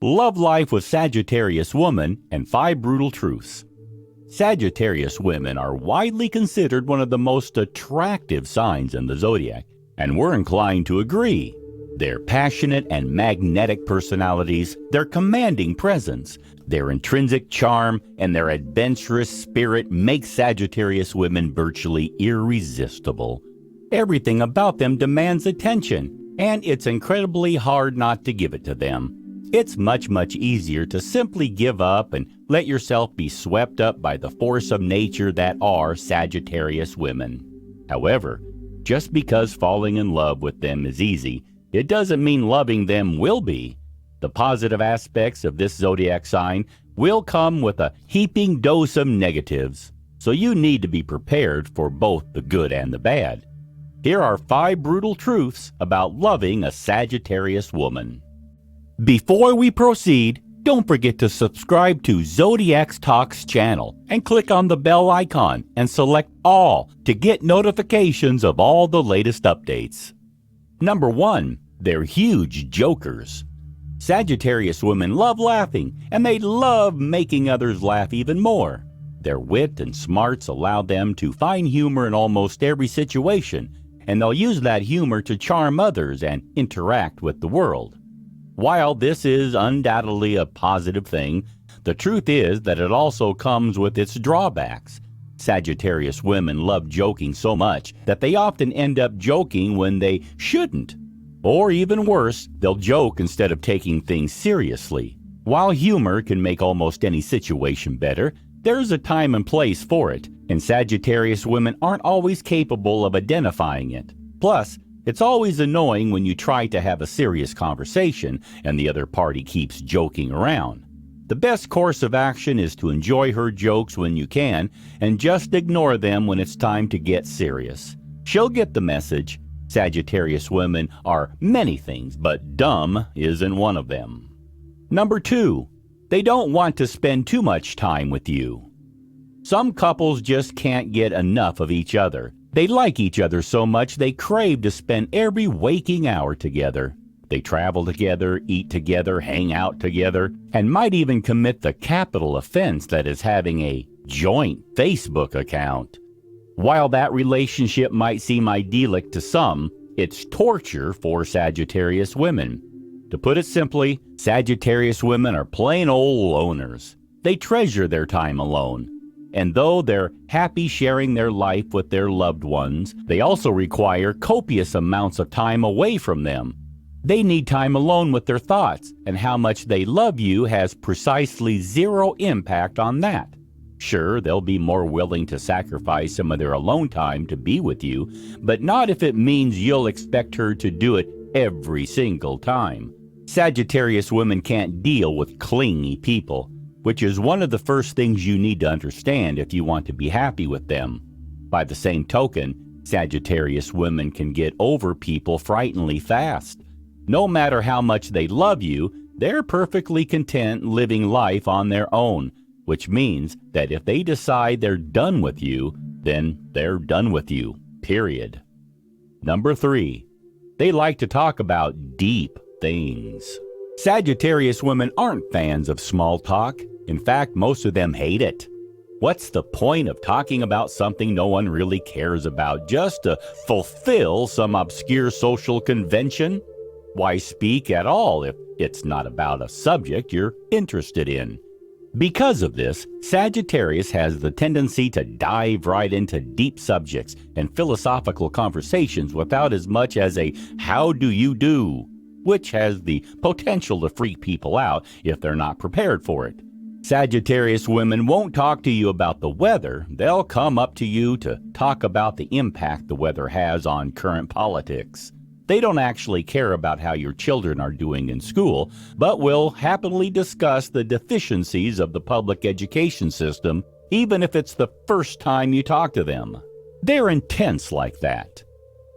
Love Life with Sagittarius Woman and 5 Brutal Truths. Sagittarius women are widely considered one of the most attractive signs in the zodiac, and we're inclined to agree. Their passionate and magnetic personalities, their commanding presence, their intrinsic charm, and their adventurous spirit make Sagittarius women virtually irresistible. Everything about them demands attention, and it's incredibly hard not to give it to them. It's much easier to simply give up and let yourself be swept up by the force of nature that are Sagittarius women. However, just because falling in love with them is easy, it doesn't mean loving them will be. The positive aspects of this zodiac sign will come with a heaping dose of negatives, so you need to be prepared for both the good and the bad. Here are 5 brutal truths about loving a Sagittarius woman. Before we proceed, don't forget to subscribe to Zodiac's Talks channel and click on the bell icon and select all to get notifications of all the latest updates. Number 1. They're huge jokers. Sagittarius women love laughing, and they love making others laugh even more. Their wit and smarts allow them to find humor in almost every situation, and they'll use that humor to charm others and interact with the world. While this is undoubtedly a positive thing, the truth is that it also comes with its drawbacks. Sagittarius women love joking so much that they often end up joking when they shouldn't. Or even worse, they'll joke instead of taking things seriously. While humor can make almost any situation better, there's a time and place for it, and Sagittarius women aren't always capable of identifying it. Plus, it's always annoying when you try to have a serious conversation and the other party keeps joking around. The best course of action is to enjoy her jokes when you can and just ignore them when it's time to get serious. She'll get the message. Sagittarius women are many things, but dumb isn't one of them. Number 2. They don't want to spend too much time with you. Some couples just can't get enough of each other. They like each other so much they crave to spend every waking hour together. They travel together, eat together, hang out together, and might even commit the capital offense that is having a joint Facebook account. While that relationship might seem idyllic to some, it's torture for Sagittarius women. To put it simply, Sagittarius women are plain old loners. They treasure their time alone. And though they're happy sharing their life with their loved ones, they also require copious amounts of time away from them. They need time alone with their thoughts, and how much they love you has precisely zero impact on that. Sure, they'll be more willing to sacrifice some of their alone time to be with you, but not if it means you'll expect her to do it every single time. Sagittarius women can't deal with clingy people, which is one of the first things you need to understand if you want to be happy with them. By the same token, Sagittarius women can get over people frighteningly fast. No matter how much they love you, they're perfectly content living life on their own, which means that if they decide they're done with you, then they're done with you, period. Number 3. They like to talk about deep things. Sagittarius women aren't fans of small talk. In fact, most of them hate it. What's the point of talking about something no one really cares about just to fulfill some obscure social convention? Why speak at all if it's not about a subject you're interested in? Because of this, Sagittarius has the tendency to dive right into deep subjects and philosophical conversations without as much as a "how do you do?" which has the potential to freak people out if they're not prepared for it. Sagittarius women won't talk to you about the weather. They'll come up to you to talk about the impact the weather has on current politics. They don't actually care about how your children are doing in school, but will happily discuss the deficiencies of the public education system, even if it's the first time you talk to them. They're intense like that.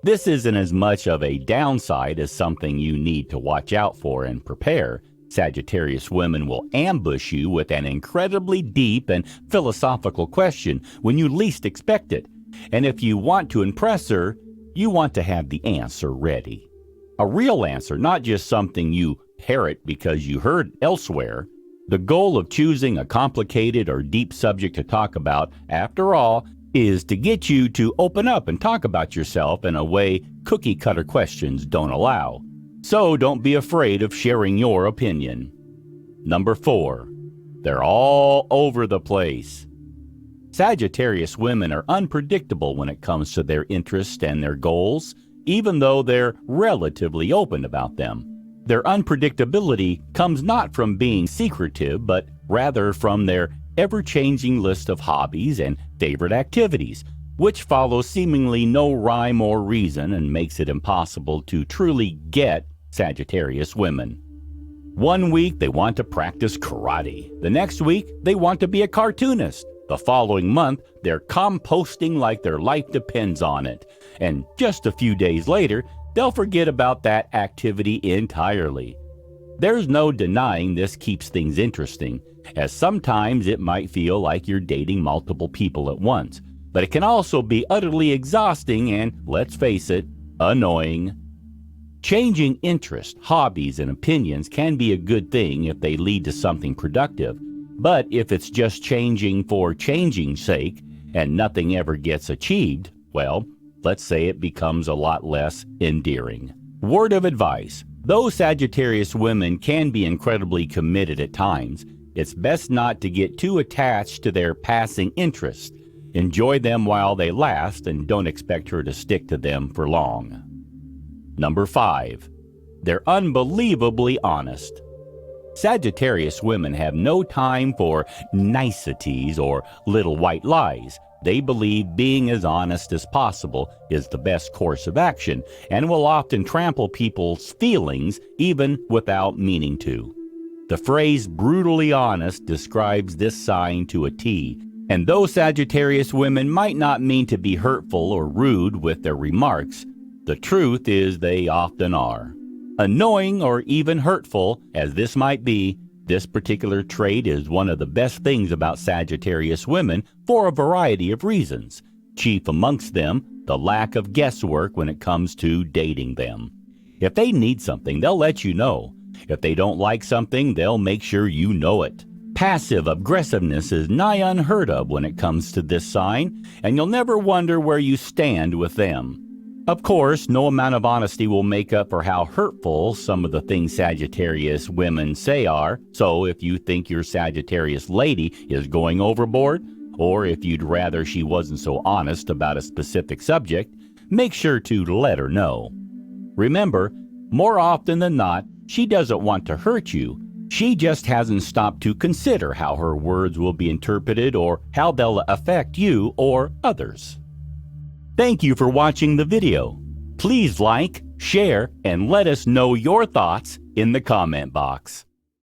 This isn't as much of a downside as something you need to watch out for and prepare. Sagittarius women will ambush you with an incredibly deep and philosophical question when you least expect it. And if you want to impress her, you want to have the answer ready. A real answer, not just something you parrot because you heard elsewhere. The goal of choosing a complicated or deep subject to talk about, after all, is to get you to open up and talk about yourself in a way cookie-cutter questions don't allow. So don't be afraid of sharing your opinion. Number 4. They're all over the place. Sagittarius women are unpredictable when it comes to their interests and their goals, even though they're relatively open about them. Their unpredictability comes not from being secretive, but rather from their ever-changing list of hobbies and favorite activities, which follows seemingly no rhyme or reason and makes it impossible to truly get Sagittarius women. One week they want to practice karate. The next week they want to be a cartoonist. The following month they're composting like their life depends on it. And just a few days later, they'll forget about that activity entirely. There's no denying this keeps things interesting, as sometimes it might feel like you're dating multiple people at once, but it can also be utterly exhausting and, let's face it, annoying. Changing interests, hobbies, and opinions can be a good thing if they lead to something productive, but if it's just changing for changing's sake and nothing ever gets achieved, well, let's say it becomes a lot less endearing. Word of advice: though Sagittarius women can be incredibly committed at times, it's best not to get too attached to their passing interest. Enjoy them while they last and don't expect her to stick to them for long. Number 5. They're unbelievably honest. Sagittarius women have no time for niceties or little white lies. They believe being as honest as possible is the best course of action and will often trample people's feelings even without meaning to. The phrase brutally honest describes this sign to a T, and though Sagittarius women might not mean to be hurtful or rude with their remarks, the truth is they often are. Annoying or even hurtful as this might be, this particular trait is one of the best things about Sagittarius women for a variety of reasons. Chief amongst them, the lack of guesswork when it comes to dating them. If they need something, they'll let you know. If they don't like something, they'll make sure you know it. Passive aggressiveness is nigh unheard of when it comes to this sign, and you'll never wonder where you stand with them. Of course, no amount of honesty will make up for how hurtful some of the things Sagittarius women say are, so if you think your Sagittarius lady is going overboard, or if you'd rather she wasn't so honest about a specific subject, make sure to let her know. Remember, more often than not, she doesn't want to hurt you. She just hasn't stopped to consider how her words will be interpreted or how they'll affect you or others. Thank you for watching the video. Please like, share, and let us know your thoughts in the comment box.